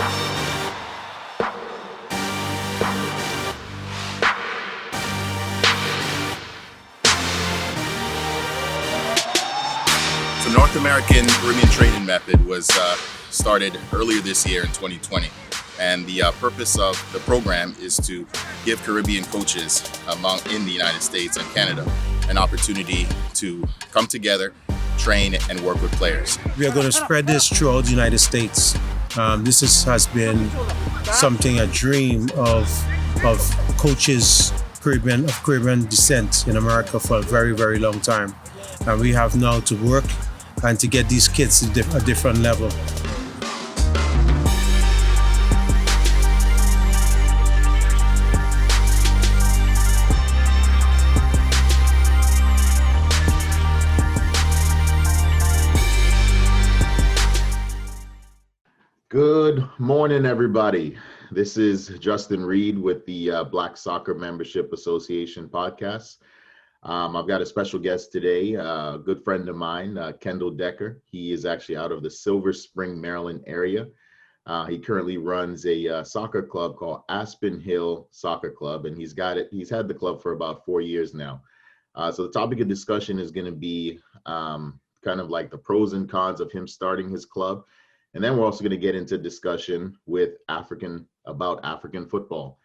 The North American Caribbean Training Method was started earlier this year in 2020. And the purpose of the program is to give Caribbean coaches in the United States and Canada an opportunity to come together, train, and work with players. We are going to spread this throughout the United States. Has been something, a dream of coaches of Caribbean descent in America for a very, very long time. And we have now to work and to get these kids to a different level. Good morning, everybody. This is Justin Reed with the Black Soccer Membership Association podcast. I've got a special guest today, a good friend of mine, Kendol Decker. He is actually out of the Silver Spring, Maryland area. He currently runs a soccer club called Aspen Hill Soccer Club, and he's had the club for about 4 years now. So the topic of discussion is going to be kind of like the pros and cons of him starting his club. And then we're also going to get into discussion with about African football.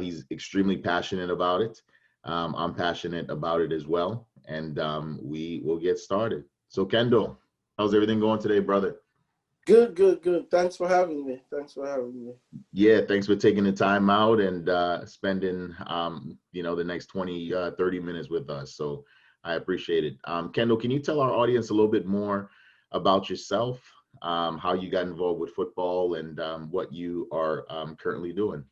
He's extremely passionate about it. I'm passionate about it as well. And we will get started. So Kendol, how's everything going today, brother? Good. Thanks for having me. Yeah, thanks for taking the time out and spending, the next 20, 30 minutes with us. So I appreciate it. Kendol, can you tell our audience a little bit more about yourself? How you got involved with football and what you are currently doing.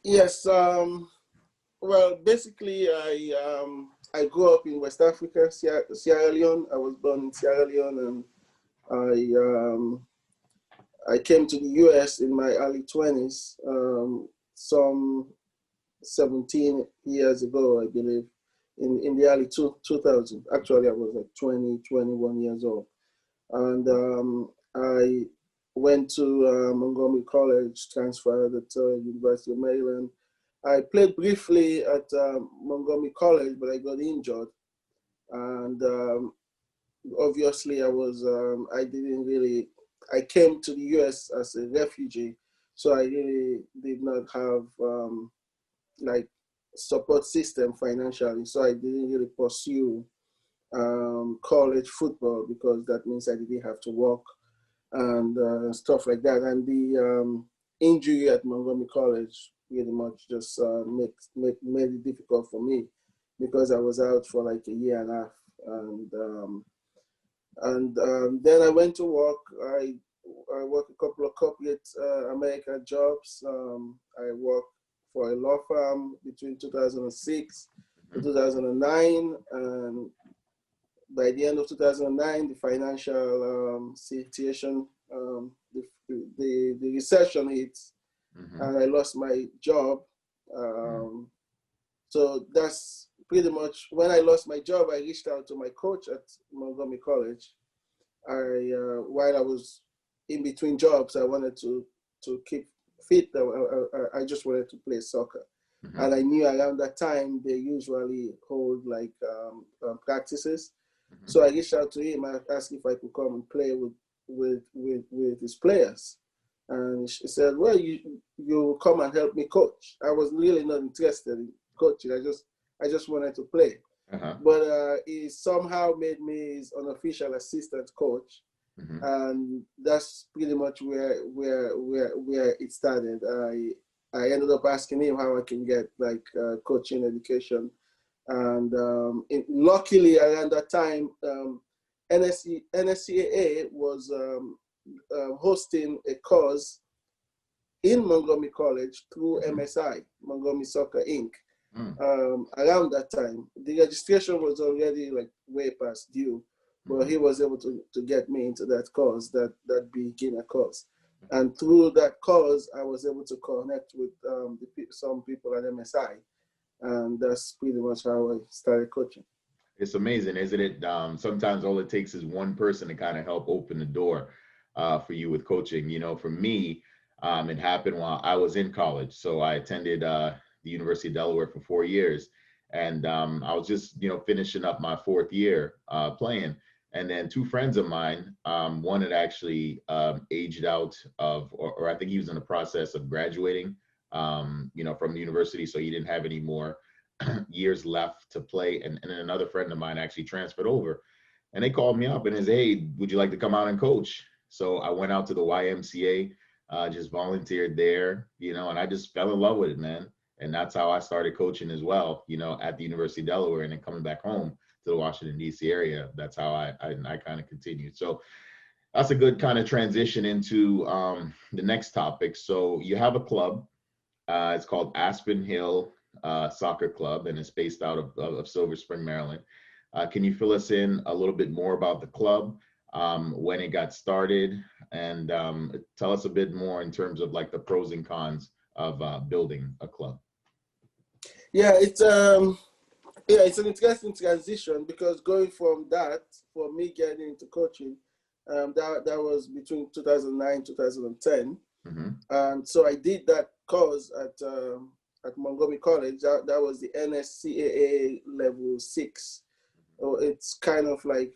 Yes. Well, basically, I grew up in West Africa, Sierra Leone. I was born in Sierra Leone, and I came to the U.S. in my early 20s, some 17 years ago, I believe. In the early 2000s. Actually, I was like 21 years old. And I went to Montgomery College, transferred at University of Maryland. I played briefly at Montgomery College, but I got injured. And obviously, I came to the US as a refugee, so I really did not have support system financially, so I didn't really pursue college football because that means I didn't have to work and stuff like that. And the injury at Montgomery College pretty much just made it difficult for me because I was out for like a year and a half. And then I went to work. I worked a couple of corporate America jobs. I worked for a law firm between 2006 to 2009, and by the end of 2009, the financial situation, the recession hit, and I lost my job. So that's pretty much when I lost my job. I reached out to my coach at Montgomery College. While I was in between jobs, I wanted to keep fit. I just wanted to play soccer, and I knew around that time they usually hold like practices. So I reached out to him and asked if I could come and play with his players, and he said, "Well, you come and help me coach." I was really not interested in coaching. I just wanted to play, but he somehow made me his unofficial assistant coach. And that's pretty much where it started. I ended up asking him how I can get like coaching education, and luckily around that time, NSCAA was hosting a course in Montgomery College through MSI, Montgomery Soccer Inc. Around that time, the registration was already like way past due. But he was able to get me into that course, that beginner course. And through that course, I was able to connect with some people at MSI. And that's pretty much how I started coaching. It's amazing, isn't it? Sometimes all it takes is one person to kind of help open the door. for you with coaching. You know, for me, it happened while I was in college. So I attended the University of Delaware for 4 years, and I was just, you know, finishing up my fourth year playing. And then two friends of mine, one had actually aged out of, or I think he was in the process of graduating, you know, from the university, so he didn't have any more years left to play. And then another friend of mine actually transferred over, and they called me up and said, "Hey, would you like to come out and coach?" So I went out to the YMCA, just volunteered there, you know, and I just fell in love with it, man. And that's how I started coaching as well, you know, at the University of Delaware, and then coming back home to the Washington, D.C. area. That's how I kind of continued. So that's a good kind of transition into the next topic. So you have a club. It's called Aspen Hill Soccer Club, and it's based out of Silver Spring, Maryland. Can you fill us in a little bit more about the club, when it got started, and tell us a bit more in terms of like the pros and cons of building a club? Yeah, it's an interesting transition, because going from that, for me getting into coaching, that was between 2009 2010, and so I did that course at Montgomery College. That was the NSCAA level 6. So it's kind of like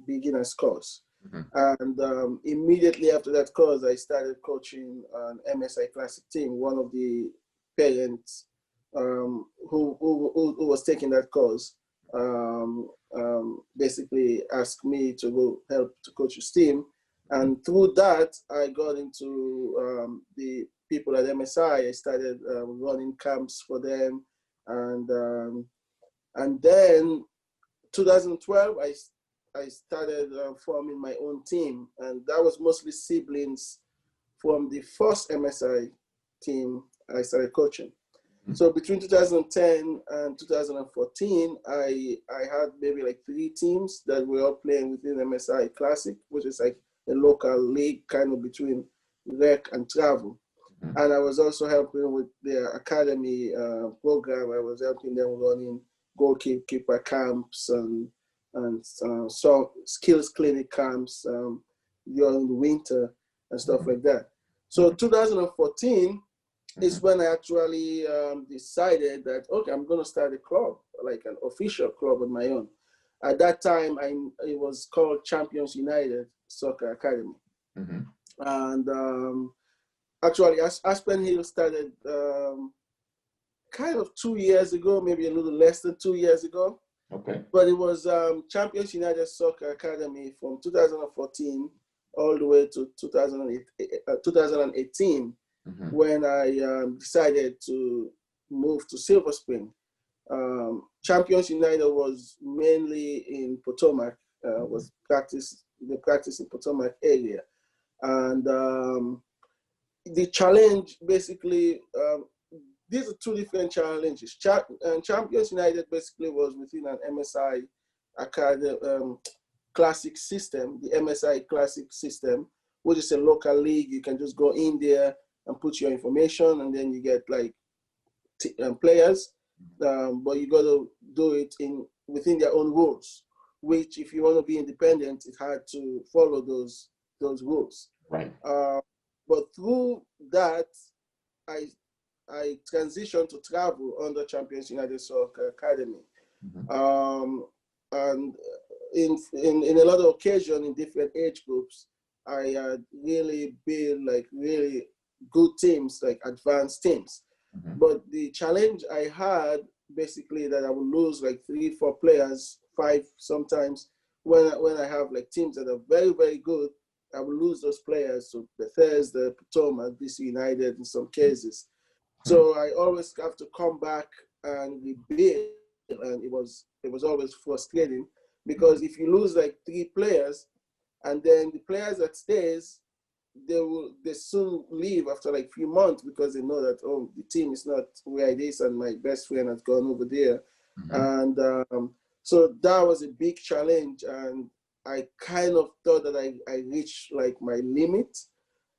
beginner's course. And immediately after that course, I started coaching an MSI Classic team. One of the parents who was taking that course basically asked me to go help to coach his team. And through that, I got into the people at MSI. I started running camps for them. And then 2012, I started forming my own team. And that was mostly siblings from the first MSI team I started coaching. So between 2010 and 2014, I had maybe like 3 teams that were all playing within MSI Classic, which is like a local league kind of between rec and travel. And I was also helping with their academy program. I was helping them running goalkeeper camps and some skills clinic camps during the winter and stuff like that. So 2014 is when I actually decided that, okay, I'm going to start a club, like an official club on my own. At that time, it was called Champions United Soccer Academy. And actually, Aspen Hill started kind of 2 years ago, maybe a little less than 2 years ago. Okay. But it was Champions United Soccer Academy from 2014 all the way to 2018, when I decided to move to Silver Spring. Champions United was mainly in Potomac, they practice in Potomac area. And the challenge basically, these are 2 different challenges. Champions United basically was within an MSI Academy Classic system, the MSI Classic system, which is a local league. You can just go in there and put your information, and then you get like players. But you got to do it within their own rules, which if you want to be independent, it's hard to follow those rules. Right. But through that, I transitioned to travel under Champions United Soccer Academy. And in a lot of occasions in different age groups, I really build like really good teams, like advanced teams. But the challenge I had basically that I would lose like 3-4 players, 5 sometimes. When I have like teams that are very, very good, I will lose those players to Bethesda, Potomac, DC United in some cases. So I always have to come back and rebuild, and it was always frustrating, because if you lose like 3 players, and then the players that stays, they soon leave after like a few months, because they know that, oh, the team is not where it is, and my best friend has gone over there. And so that was a big challenge, and I kind of thought that I reached like my limit,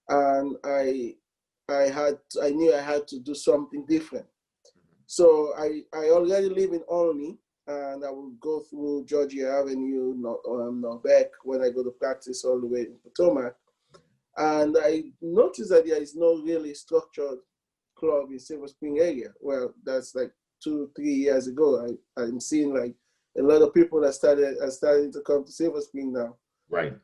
and I knew I had to do something different. So I already live in Olney, and I will go through Georgia Avenue, Norbeck, when I go to practice all the way in Potomac. And I noticed that there is no really structured club in Silver Spring area. Well, that's like 2-3 years ago. I'm seeing like a lot of people are starting to come to Silver Spring now. Right.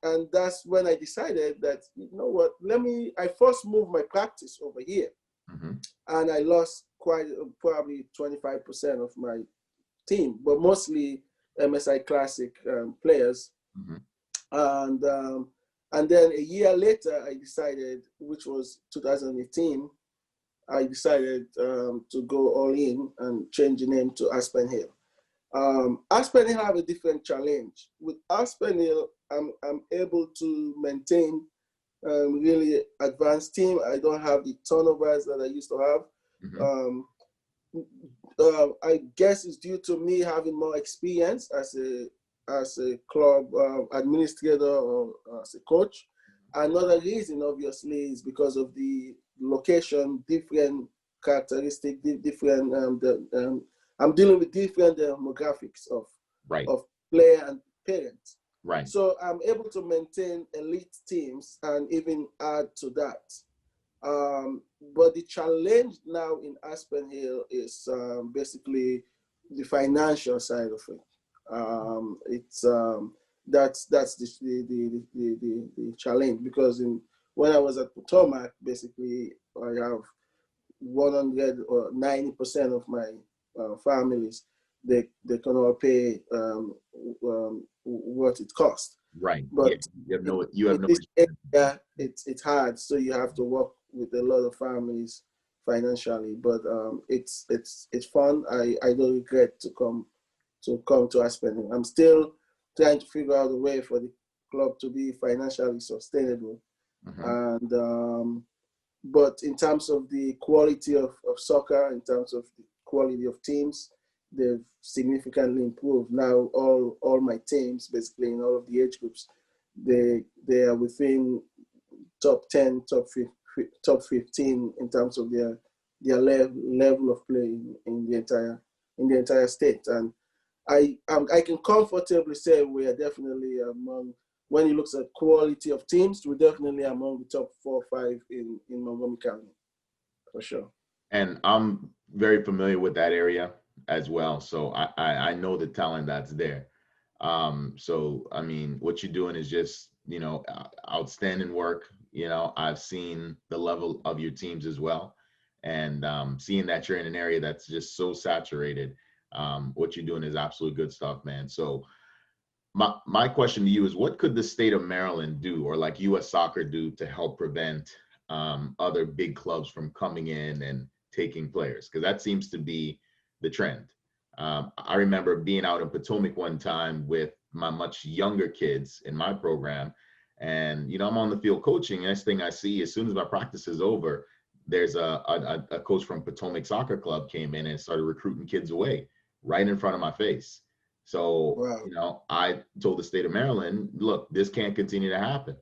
And that's when I decided that, you know what, I first moved my practice over here. Mm-hmm. And I lost probably 25% of my team, but mostly MSI Classic players. Mm-hmm. And then a year later, I decided, which was 2018, I decided to go all in and change the name to Aspen Hill. Aspen Hill have a different challenge. With Aspen Hill, I'm able to maintain really advanced team. I don't have the turnovers that I used to have. Mm-hmm. I guess it's due to me having more experience as a club administrator or as a coach. Another reason, obviously, is because of the location, different characteristics, different. I'm dealing with different demographics of player and parents. Right. So I'm able to maintain elite teams and even add to that. But the challenge now in Aspen Hill is basically the financial side of it. That's the challenge, because when I was at Potomac, basically I have 100 or 90% of my families, they can all pay what it costs. Right. But you have no this area, it's hard, so you have to work with a lot of families financially. But it's fun. I don't regret to come to Aspen. I'm still trying to figure out a way for the club to be financially sustainable. Mm-hmm. And but in terms of the quality of soccer, in terms of the quality of teams, they've significantly improved. Now all my teams, basically in all of the age groups, they are within top 10, top 15 in terms of their level of play in the entire state. And I can comfortably say we are definitely among, when you look at quality of teams, we're definitely among the top 4 or 5 in Montgomery County, for sure. And I'm very familiar with that area as well, so I know the talent that's there. So I mean, what you're doing is just, outstanding work. I've seen the level of your teams as well, and seeing that you're in an area that's just so saturated. What you're doing is absolute good stuff, man. So my question to you is, what could the state of Maryland do, or like U.S. Soccer do, to help prevent other big clubs from coming in and taking players? Because that seems to be the trend. I remember being out in Potomac one time with my much younger kids in my program, and I'm on the field coaching. Next thing I see, as soon as my practice is over, there's a coach from Potomac Soccer Club came in and started recruiting kids away right in front of my face. So, wow. I told the state of Maryland, look, this can't continue to happen.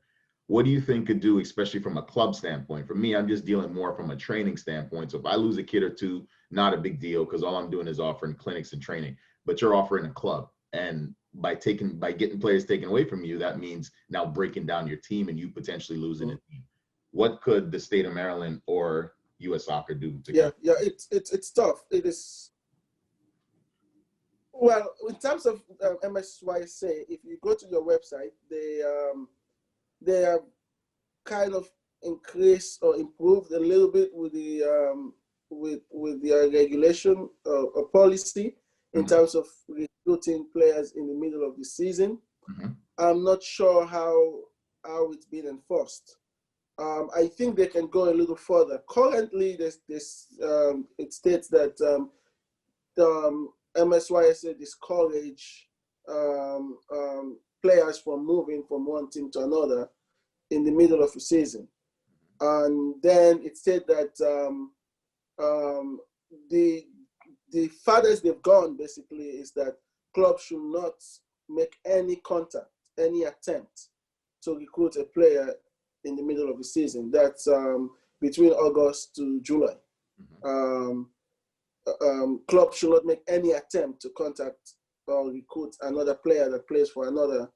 What do you think could do, especially from a club standpoint? For me, I'm just dealing more from a training standpoint. So if I lose a kid or two, not a big deal, because all I'm doing is offering clinics and training. But you're offering a club, and by getting players taken away from you, that means now breaking down your team and you potentially losing a team. What could the state of Maryland or U.S. Soccer do to it's tough. It is. Well, in terms of MSYSA, if you go to your website, they have kind of increased or improved a little bit with the with their regulation or policy in terms of recruiting players in the middle of the season. I'm not sure how it's been enforced. I think they can go a little further. Currently, it states that MSYSA discourage players from moving from one team to another in the middle of the season. And then it said that the farthest they've gone basically is that clubs should not make any contact, any attempt to recruit a player in the middle of the season. That's between August to July. clubs should not make any attempt to contact or recruit another player that plays for another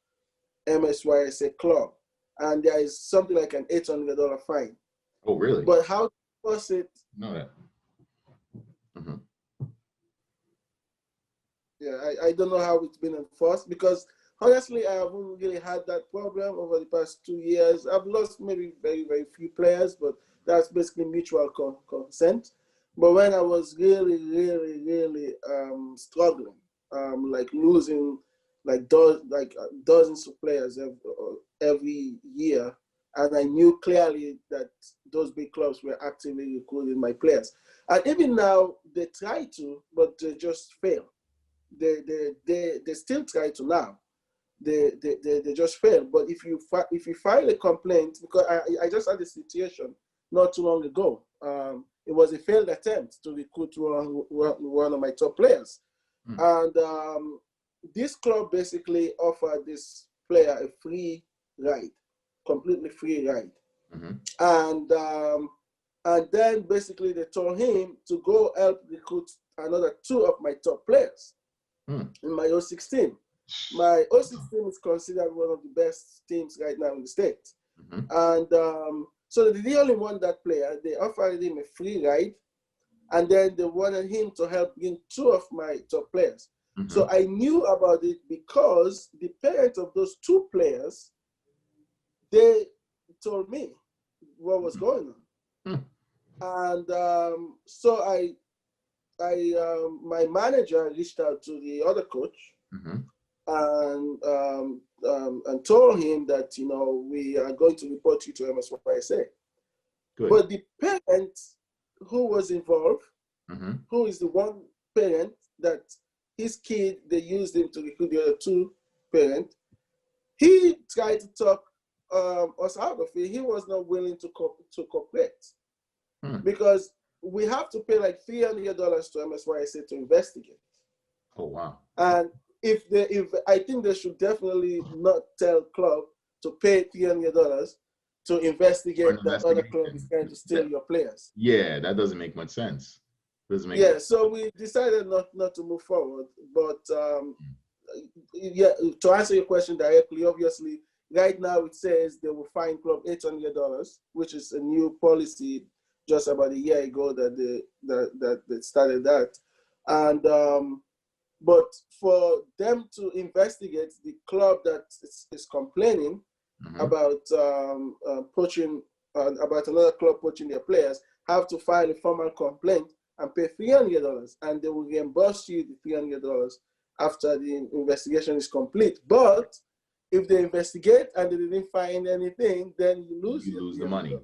MSYSA club. And there is something like an $800 fine. Oh, really? But how to enforce it? Know that. Mm-hmm. Yeah, I don't know how it's been enforced, because honestly, I haven't really had that problem over the past 2 years. I've lost maybe very, very few players, but that's basically mutual consent. But when I was really, really, really struggling, like losing dozens of players every year, and I knew clearly that those big clubs were actively recruiting my players. And even now, they try to, but they just fail. They still try to now. They just fail. But if you file a complaint, because I just had a situation not too long ago. It was a failed attempt to recruit one of my top players. And this club basically offered this player a free ride, completely free ride. And then basically they told him to go help recruit another 2 of my top players in my O16. My O16 is considered one of the best teams right now in the state. And so they only want that player. They offered him a free ride, and then they wanted him to help bring 2 of my top players. So I knew about it because the parents of those 2 players, they told me what was going on. And so my manager reached out to the other coach and told him that, we are going to report you to MSYSA. But the parent who was involved, who is the one parent that his kid, they used him to recruit the other 2 parents, he tried to talk us out of it. He was not willing to cooperate because we have to pay like $300 to MSYSA to investigate. Oh, wow. And if I think they should definitely not tell club to pay $300 to investigate that other club is trying to steal your players. Yeah, that doesn't make much sense. So we decided not to move forward. But to answer your question directly, obviously, right now it says they will fine club $800, which is a new policy just about a year ago that they started that. And but for them to investigate the club that is complaining about poaching, about another club poaching their players, have to file a formal complaint and pay $300, and they will reimburse you the $300 after the investigation is complete. But if they investigate and they didn't find anything, then you lose the money.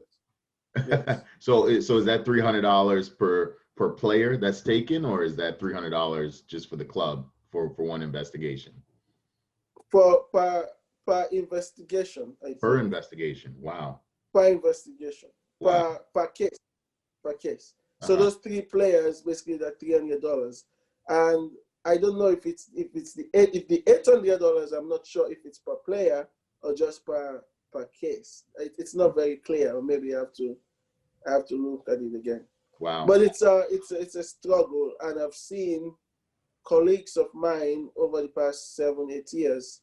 Yes. So is that $300 per player that's taken, or is that $300 just for the club for one investigation? Per investigation. Per investigation. Wow. Per investigation. Wow. Per case. So those 3 players, basically that $300, and I don't know if the $800. I'm not sure if it's per player or just per case. It's not very clear. Or maybe I have to look at it again. Wow. But it's a struggle, and I've seen colleagues of mine over the past 7-8 years.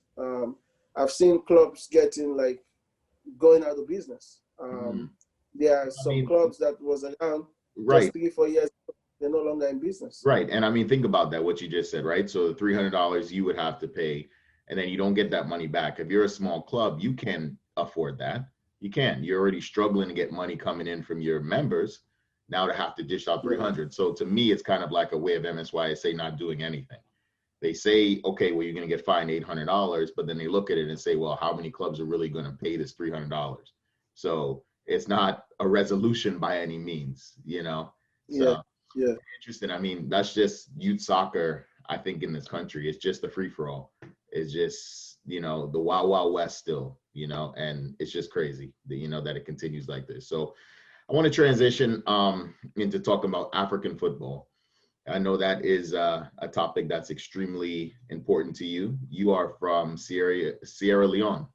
I've seen clubs going out of business. There are some clubs that was around just 3-4 years. They're no longer in business. Right. And I mean, think about that, what you just said, right? So the $300 you would have to pay, and then you don't get that money back. If you're a small club, you can afford that. You can. You're already struggling to get money coming in from your members. Now to have to dish out $300. So to me, it's kind of like a way of MSYSA not doing anything. They say, okay, well, you're going to get fined $800, but then they look at it and say, well, how many clubs are really going to pay this $300? So it's not a resolution by any means, So interesting. I mean, that's just youth soccer, I think, in this country. It's just a free-for-all. It's just, the wild, wild west still, and it's just crazy that, that it continues like this. So I want to transition into talking about African football. I know that is a topic that's extremely important to you. You are from Sierra Leone,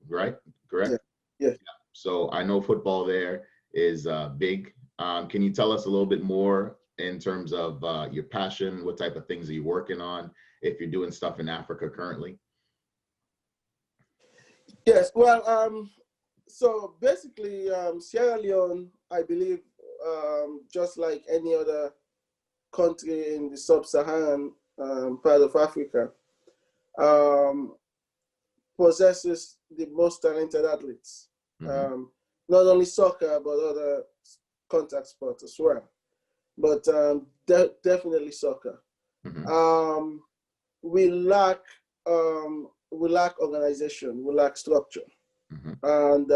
right? Correct? Yeah. So I know football there is big. Can you tell us a little bit more in terms of your passion? What type of things are you working on? If you're doing stuff in Africa currently? Yes, well, so basically, Sierra Leone, I believe, just like any other country in the sub-Saharan part of Africa, um, possesses the most talented athletes. Not only soccer, but other contact sports as well. But definitely soccer. We lack organization, we lack structure, and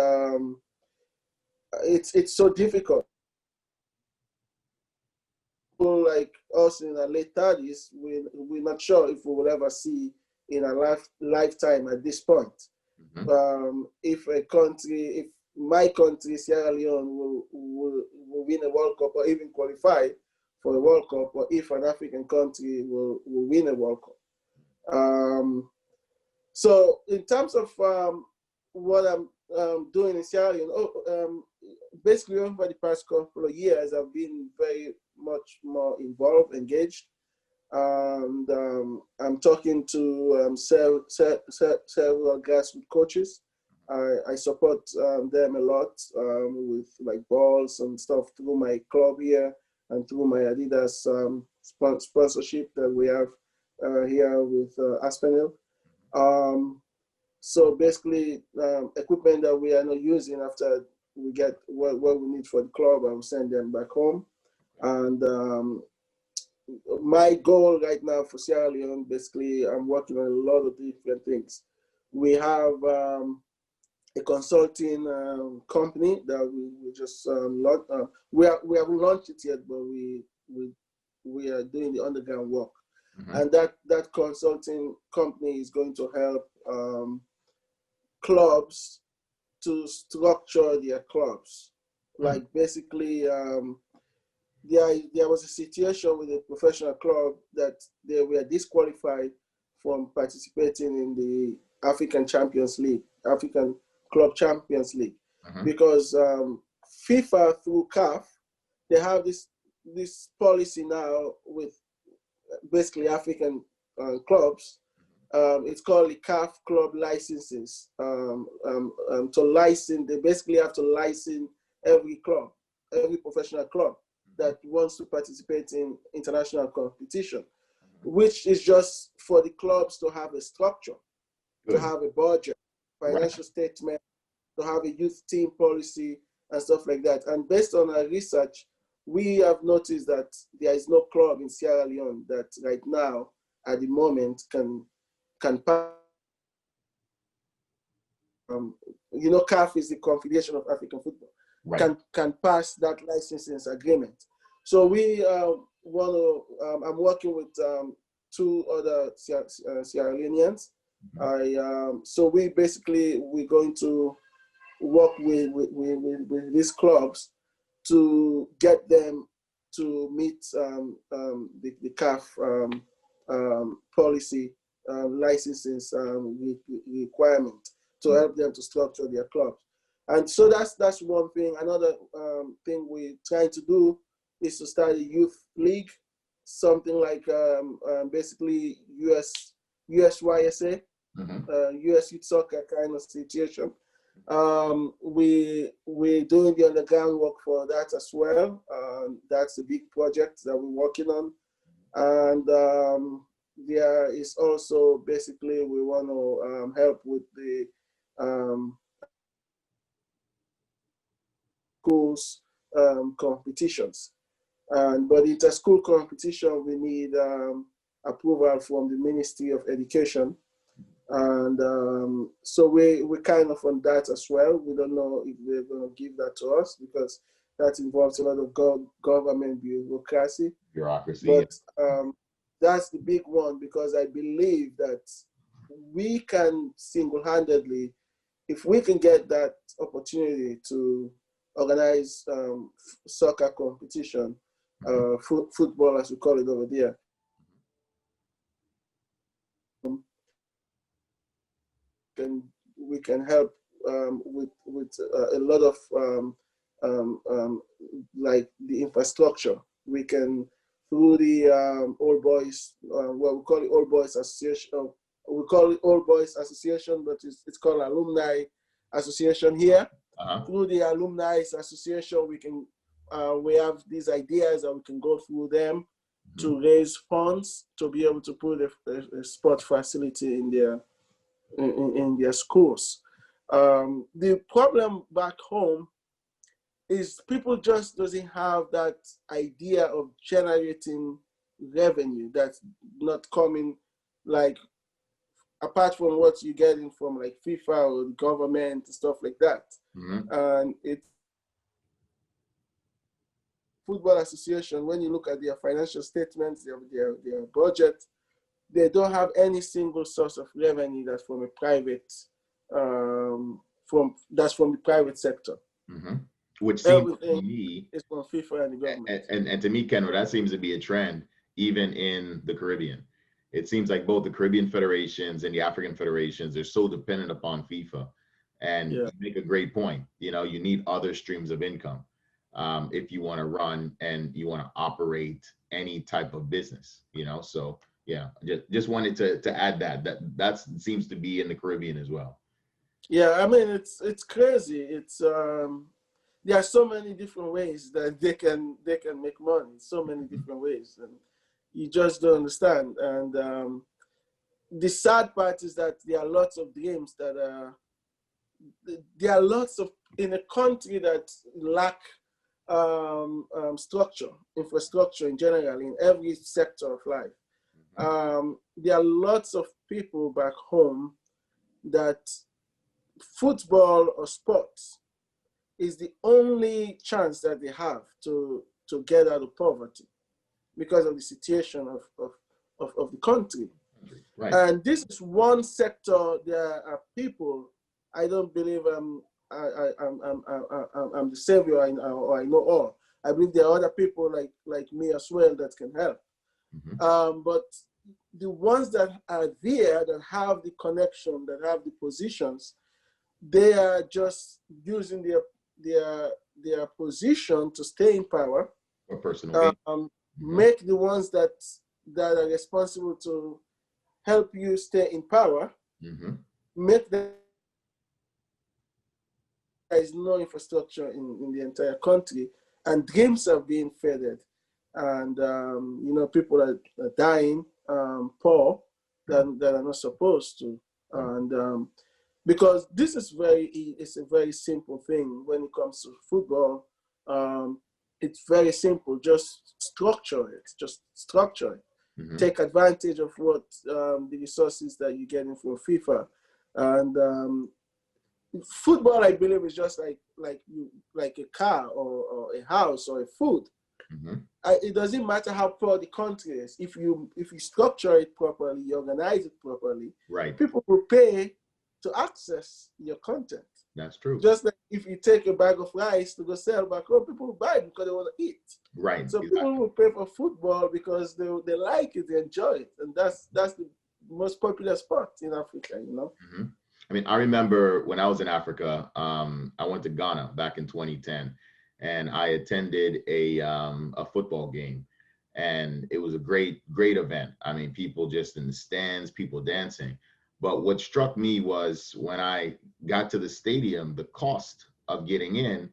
it's so difficult. People like us in our late 30s, we're not sure if we will ever see in our lifetime at this point. If my country, Sierra Leone, will win a World Cup or even qualify for a World Cup, or if an African country will win a World Cup. So in terms of what I'm doing in Sierra Leone, basically over the past couple of years, I've been very much more involved, engaged. And I'm talking to several grassroots coaches. I support them a lot with like balls and stuff through my club here and through my Adidas sponsorship that we have here with Aspen Hill. So basically, equipment that we are not using after we get what we need for the club, I will send them back home. And my goal right now for Sierra Leone, basically, I'm working on a lot of different things. We have a consulting company that we just launched. We haven't launched it yet, but we are doing the underground work. And that consulting company is going to help clubs to structure their clubs. Like basically, there was a situation with a professional club that they were disqualified from participating in the African Champions League, African Club Champions League, because FIFA through CAF, they have this policy now with basically African clubs. It's called the CAF club licenses. To license, they basically have to license every club, every professional club that wants to participate in international competition, which is just for the clubs to have a structure, to have a budget, financial statement, to have a youth team policy and stuff like that. And based on our research, we have noticed that there is no club in Sierra Leone that right now, at the moment, can pass. CAF is the Confederation of African Football. Can pass that licensing agreement. So we want to. I'm working with two other Sierra Leoneans. So we're going to work with these clubs to get them to meet the CAF policy licensing requirement to help them to structure their clubs. And so that's one thing. Another thing we're trying to do is to start a youth league, something like basically USYSA, US Youth Soccer kind of situation. We're doing the underground work for that as well. That's a big project that we're working on. And there is also basically we want to help with the schools competitions. But inter-school competition, we need approval from the Ministry of Education. And so we're kind of on that as well. We don't know if they're going to give that to us because that involves a lot of government bureaucracy. But that's the big one, because I believe that we can single-handedly, if we can get that opportunity to organize soccer competition, football as we call it over there, we can help with a lot of like the infrastructure We can, through the Old Boys, well, we call it Old Boys Association. We call it Old Boys Association, but it's called Alumni Association here. Through the Alumni Association, we have these ideas and we can go through them to raise funds to be able to put a sport facility in their schools. The problem back home is people just doesn't have that idea of generating revenue that's not coming, like, apart from what you're getting from like FIFA or the government and stuff like that. And it's Football Association, when you look at their financial statements, their budget, they don't have any single source of revenue that's from a private, from the private sector. Which seems to me is from FIFA and the government. And to me, Kendall, that seems to be a trend even in the Caribbean. It seems like both the Caribbean federations and the African federations are so dependent upon FIFA. And you make a great point. You know, you need other streams of income if you want to run and you want to operate any type of business, you know. So yeah, just wanted to add that seems to be in the Caribbean as well. Yeah, I mean, it's crazy. It's there are so many different ways that they can make money. So many different ways, and you just don't understand. And the sad part is that there are lots of dreams that there are lots of, in a country that lack structure, infrastructure in general, in every sector of life. There are lots of people back home that football or sports is the only chance that they have to get out of poverty because of the situation of the country. Right. And this is one sector. There are people, I don't believe I'm the savior or I know all. I believe there are other people like me as well that can help. But the ones that are there, that have the connection, that have the positions, they are just using their position to stay in power, or personal make the ones that are responsible to help you stay in power, make them. There is no infrastructure in the entire country, and dreams are being faded, and you know, people are dying poor that are not supposed to, and because this is it's a very simple thing when it comes to football. It's very simple. Just structure it. Take advantage of what the resources that you're getting from FIFA, and football, I believe, is just like a car or a house or a food. It doesn't matter how poor the country is. If you structure it properly, you organize it properly, right, people will pay to access your content. That's true. Just like if you take a bag of rice to go sell back home, people will buy it because they want to eat. Right. So people will pay for football because they like it, they enjoy it, and that's the most popular sport in Africa. You know. I mean, I remember when I was in Africa, I went to Ghana back in 2010, and I attended a football game, and it was a great event. I mean, people just in the stands, people dancing. But what struck me was when I got to the stadium, the cost of getting in,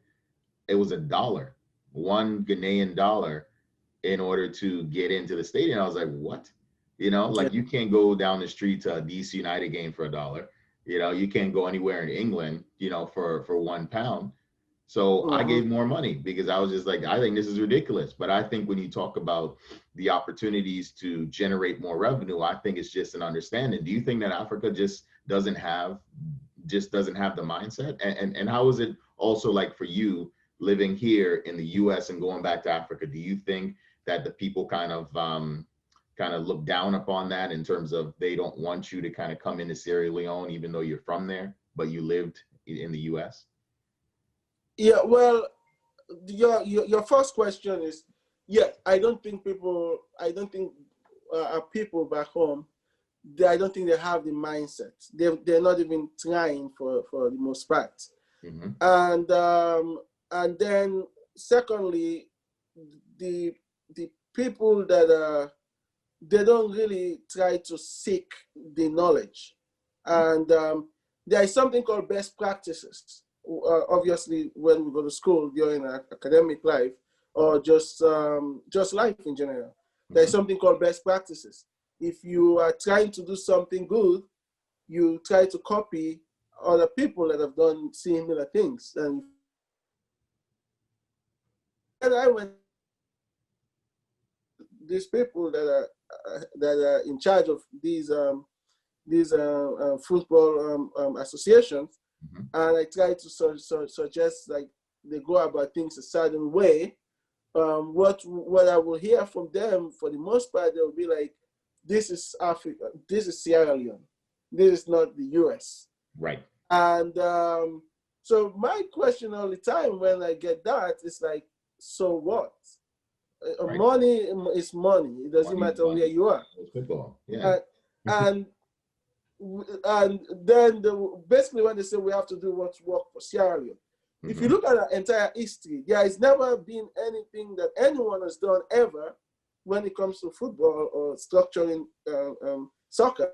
it was $1 Ghanaian dollar in order to get into the stadium. I was like, what? You know, like you can't go down the street to a DC United game for $1. You know, you can't go anywhere in England, you know, for £1. So I gave more money because I was just like, I think this is ridiculous. But I think when you talk about the opportunities to generate more revenue, I think it's just an understanding. Do you think that Africa just doesn't have the mindset? And how is it also like for you living here in the US and going back to Africa? Do you think that the people kind of look down upon that in terms of they don't want you to kind of come into Sierra Leone, even though you're from there, but you lived in the US? Yeah, well, your first question is, I don't think people back home, I don't think they have the mindset. They're not even trying for the most part. And then secondly, the the people that they don't really try to seek the knowledge, and there is something called best practices. Obviously, when we go to school during our academic life, or just life in general, there is something called best practices. If you are trying to do something good, you try to copy other people that have done similar things. And I went, these people that are in charge of these football associations, and I try to suggest like they go about things a certain way. What I will hear from them, for the most part, they'll be like, "This is Africa. This is Sierra Leone. This is not the U.S." Right. And so my question all the time when I get that is like, so what? Right. Money is money. It doesn't matter where you are. It's football. Yeah. And then basically when they say we have to do what's work for Sierra Leone, if you look at our entire history, there has never been anything that anyone has done ever when it comes to football or structuring soccer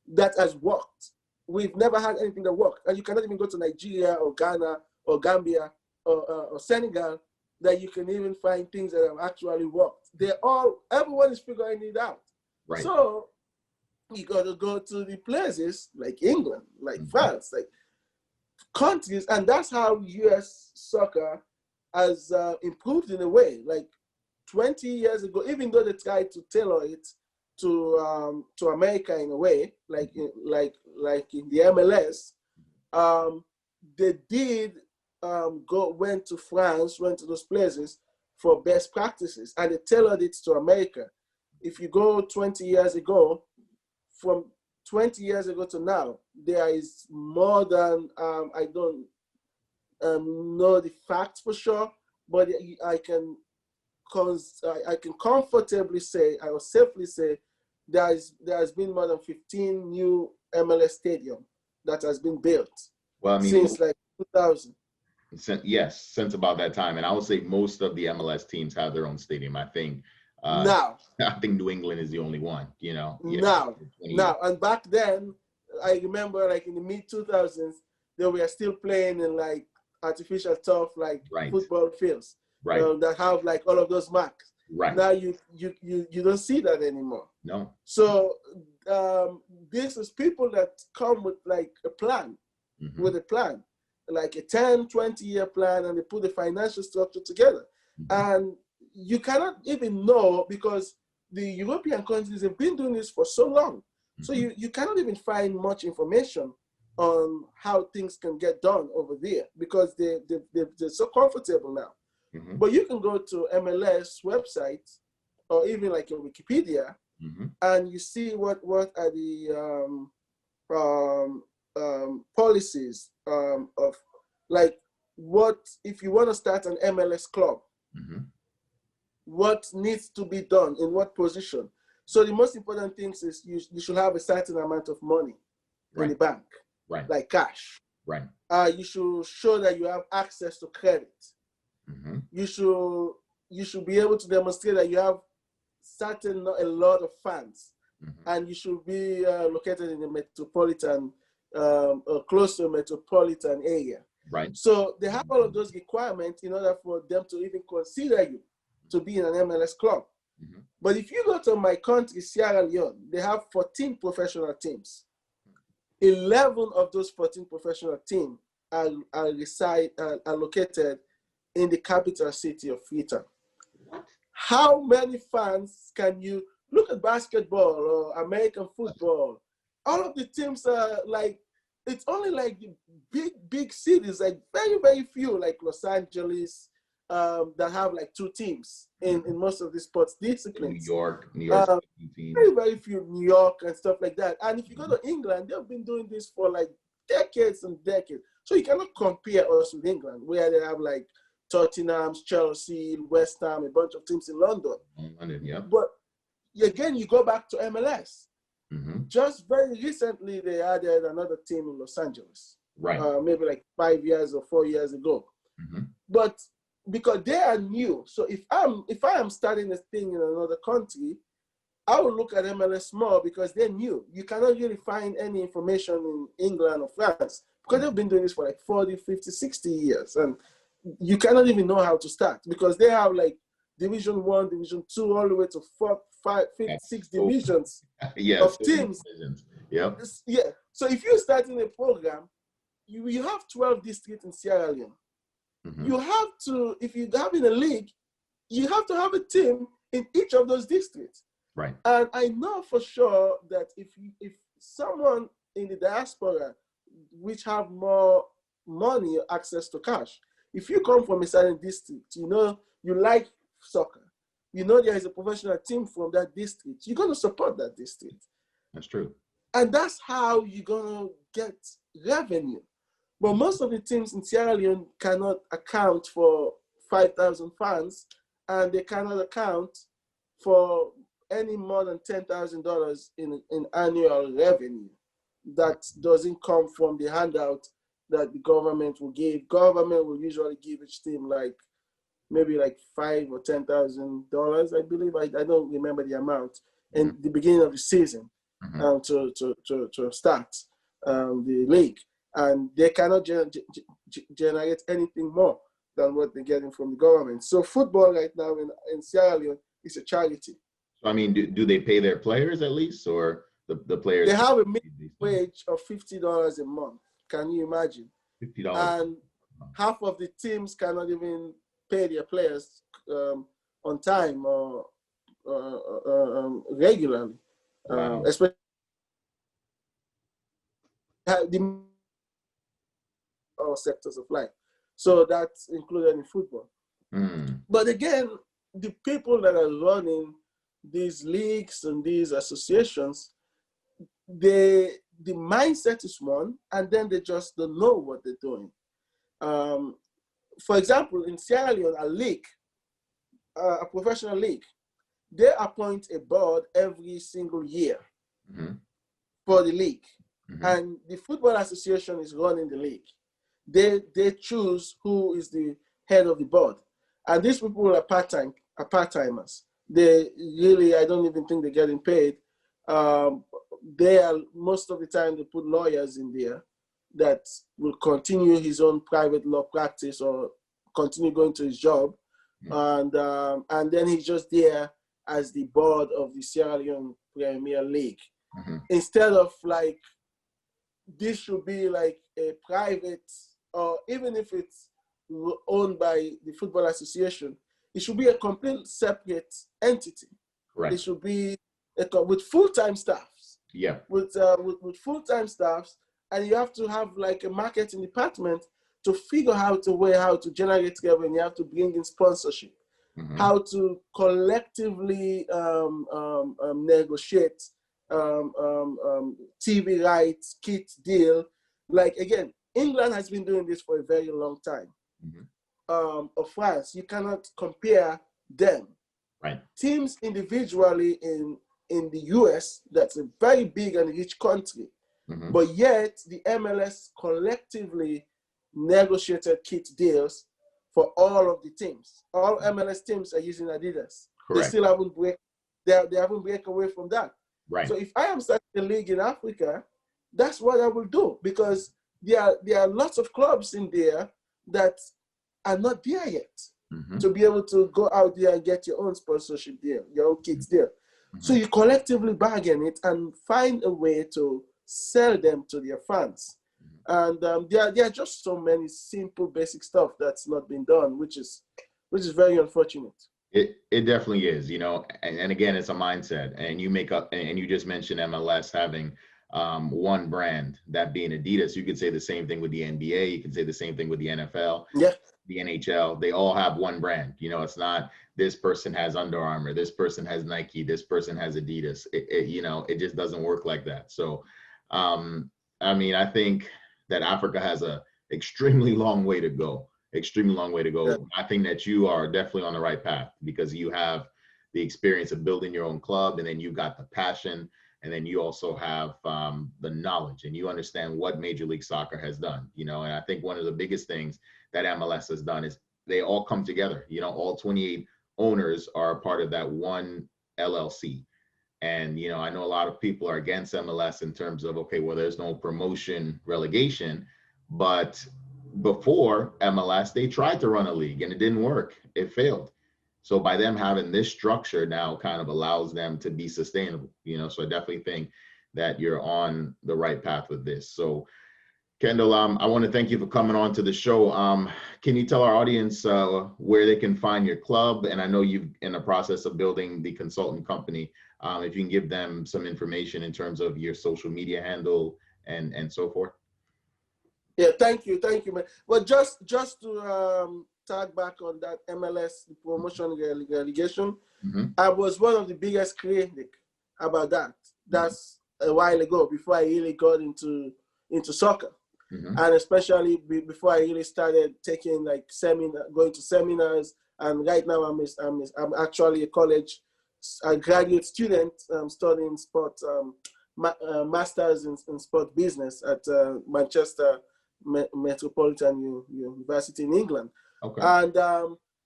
that has worked. We've never had anything that worked. And you cannot even go to Nigeria or Ghana or Gambia or Senegal that you can even find things that have actually worked. Everyone is figuring it out. Right. So you got to go to the places like England, like France, like countries, and that's how U.S. soccer has improved in a way. Like 20 years ago, even though they tried to tailor it to America in a way, like in the MLS, they did went to France, went to those places for best practices, and they tailored it to America. If you go 20 years ago, from 20 years ago to now, there is more than, I don't know the facts for sure, but I can comfortably say, I will safely say, there has been more than 15 new MLS stadium that has been built. Well, I mean, since like 2000. Yes, since about that time. And I would say most of the MLS teams have their own stadium. I think now, I think New England is the only one, you know. Now, and back then, I remember like in the mid 2000s, they were still playing in like artificial turf, like football fields, that have like all of those marks. Right. Now you don't see that anymore. No. So this is people that come with like a plan, like a 10, 20-year plan, and they put the financial structure together. And you cannot even know, because the European countries have been doing this for so long. So you cannot even find much information on how things can get done over there, because they're so comfortable now. But you can go to MLS website, or even like your Wikipedia, and you see what are the policies of, like, what if you want to start an MLS club, what needs to be done in what position. So the most important things is you should have a certain amount of money in the bank, like cash. You should show that you have access to credit. You should be able to demonstrate that you have a lot of fans, and you should be located in a metropolitan, close to a metropolitan area. So they have all of those requirements in order for them to even consider you to be in an MLS club. But if you go to my country, Sierra Leone, they have 14 professional teams. 11 of those 14 professional teams are located in the capital city of Freetown. How many fans can you look at basketball or American football? All of the teams are like, it's only like the big cities, like very, very few, like Los Angeles, that have like 2 teams in most of the sports disciplines. New York, very, very few, New York and stuff like that. And if you go to England, they've been doing this for like decades and decades. So you cannot compare us with England, where they have like Tottenham, Chelsea, West Ham, a bunch of teams in London. But again, you go back to MLS. Just very recently, they added another team in Los Angeles. Maybe like 5 years or 4 years ago. But because they are new. So if I am starting a thing in another country, I will look at MLS more because they're new. You cannot really find any information in England or France because they've been doing this for like 40, 50, 60 years. And you cannot even know how to start because they have like Division 1, Division 2, all the way to 4, 5, 5, 6 divisions of teams. Yep. Yeah. So if you're starting a program, you have 12 districts in Sierra Leone. Mm-hmm. You have to, if you have in a league, you have to have a team in each of those districts. Right. And I know for sure that if someone in the diaspora, which have more money or access to cash, if you come from a certain district, you know, you like soccer, you know there is a professional team from that district, you're going to support that district. That's true. And that's how you're going to get revenue. But most of the teams in Sierra Leone cannot account for 5,000 fans, and they cannot account for any more than $10,000 in annual revenue. That doesn't come from the handout that the government will give. Government will usually give each team like maybe like $5,000 or $10,000, I believe. I don't remember the amount in the beginning of the season to start the league. And they cannot generate anything more than what they're getting from the government. So football right now in Sierra Leone is a charity. So, I mean, do they pay their players at least, or the players? They have a minimum wage of $50 a month. Can you imagine? $50. And half of the teams cannot even pay their players on time or regularly, Wow. especially the all sectors of life. So that's included in football. But again, the people that are running these leagues and these associations, the mindset is one, and then they just don't know what they're doing. For example, in Sierra Leone, a league, a professional league, they appoint a board every single year for the league. And the football association is running the league. They choose who is the head of the board. And these people are part-timers. They really, I don't even think they're getting paid. They are, most of the time, they put lawyers in there that will continue his own private law practice or continue going to his job. And then he's just there as the board of the Sierra Leone Premier League. Instead of like, this should be like a private, or even if it's owned by the Football Association, it should be a complete separate entity. Right. It should be with full-time staffs. Yeah. With full-time staffs, and you have to have like a marketing department to figure out a way how to generate revenue. You have to bring in sponsorship, how to collectively negotiate TV rights, kit deal. Like again, England has been doing this for a very long time. Of France, you cannot compare them. Right. Teams individually in the US, that's a very big and rich country, but yet the MLS collectively negotiated kit deals for all of the teams. All MLS teams are using Adidas. Correct. They still haven't they haven't break away from that. Right. So if I am starting a league in Africa, that's what I will do, because there are lots of clubs in there that are not there yet to be able to go out there and get your own sponsorship deal, your own kids deal. So you collectively bargain it and find a way to sell them to their fans. And there are just so many simple, basic stuff that's not been done, which is very unfortunate. It definitely is, you know, and again, it's a mindset. And you make up, and you just mentioned MLS having one brand, that being Adidas. You could say the same thing with the NBA. You can say the same thing with the NFL. Yeah. The NHL. They all have one brand. You know, it's not this person has Under Armour, this person has Nike, this person has Adidas. You know, it just doesn't work like that. So, I mean, I think that Africa has a extremely long way to go. Extremely long way to go. Yeah. I think that you are definitely on the right path, because you have the experience of building your own club, and then you got the passion, and then you also have the knowledge, and you understand what Major League Soccer has done, you know. And I think one of the biggest things that MLS has done is they all come together. You know, all 28 owners are a part of that one LLC. And, you know, I know a lot of people are against MLS in terms of, okay, well, there's no promotion relegation, but before MLS, they tried to run a league and it didn't work. It failed. So by them having this structure now kind of allows them to be sustainable, you know, so I definitely think that you're on the right path with this. So Kendol, I want to thank you for coming on to the show. Can you tell our audience where they can find your club? And I know you're in the process of building the consultant company. If you can give them some information in terms of your social media handle and so forth. Yeah, thank you, man. Well, just to tag back on that MLS promotion relegation, I was one of the biggest critics about that. That's a while ago, before I really got into soccer. And especially before I really started taking like going to seminars, and right now I'm actually a graduate student studying sport, masters in sport business at Manchester Metropolitan University in England. Okay. And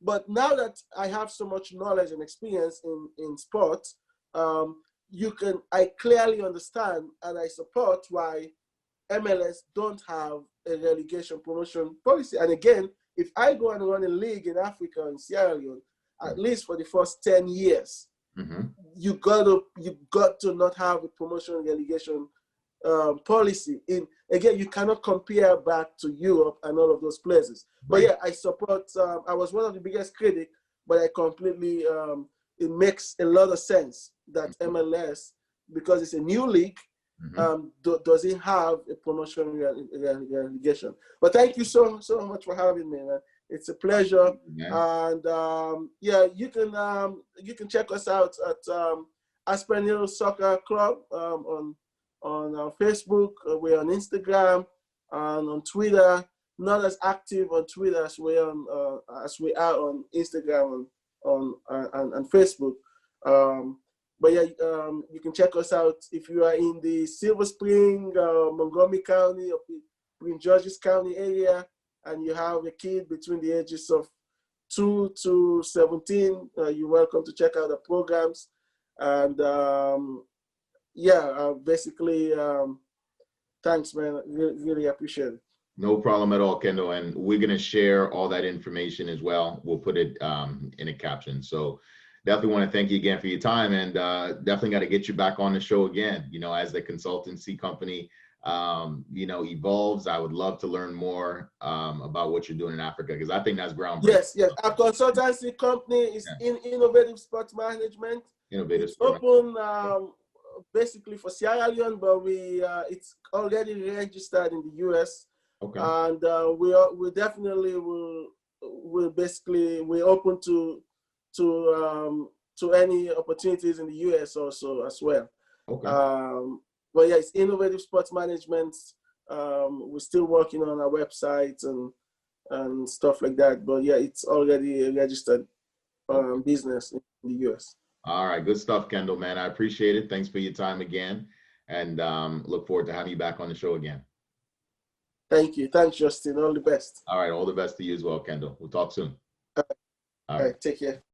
but now that I have so much knowledge and experience in sport, I clearly understand and I support why MLS don't have a relegation promotion policy. And again, if I go and run a league in Africa and Sierra Leone, at least for the first 10 years, you got to not have a promotion relegation policy. Again, you cannot compare back to Europe and all of those places. But yeah, I support. I was one of the biggest critics, but I completely. It makes a lot of sense that MLS, because it's a new league, doesn't have a promotion relegation. But thank you so much for having me, man. It's a pleasure. And yeah, you can check us out at Aspen Hill Soccer Club on Facebook. We're on Instagram and on Twitter. Not as active on Twitter as we are on Instagram and Facebook. But yeah, you can check us out if you are in the Silver Spring, Montgomery County, or Prince George's County area, and you have a kid between the ages of 2 to 17. You're welcome to check out the programs. And yeah, basically, thanks, man. Really appreciate it. No problem at all, Kendol. And we're going to share all that information as well. We'll put it in a caption. So definitely want to thank you again for your time, and definitely got to get you back on the show again. You know, as the consultancy company, you know, evolves, I would love to learn more about what you're doing in Africa, because I think that's groundbreaking. Yes. Our consultancy company is in Innovative Sports Management. It's open basically for Sierra Leone, but it's already registered in the US. Okay. And we definitely we're open to any opportunities in the US also as well. Okay. But yeah, it's Innovative Sports Management. We're still working on our website and stuff like that. But yeah, it's already a registered business in the US. All right, good stuff, Kendol, man. I appreciate it. Thanks for your time again, and look forward to having you back on the show again. Thank you. Thanks, Justin. All the best. All right, all the best to you as well, Kendol. We'll talk soon. All right, take care.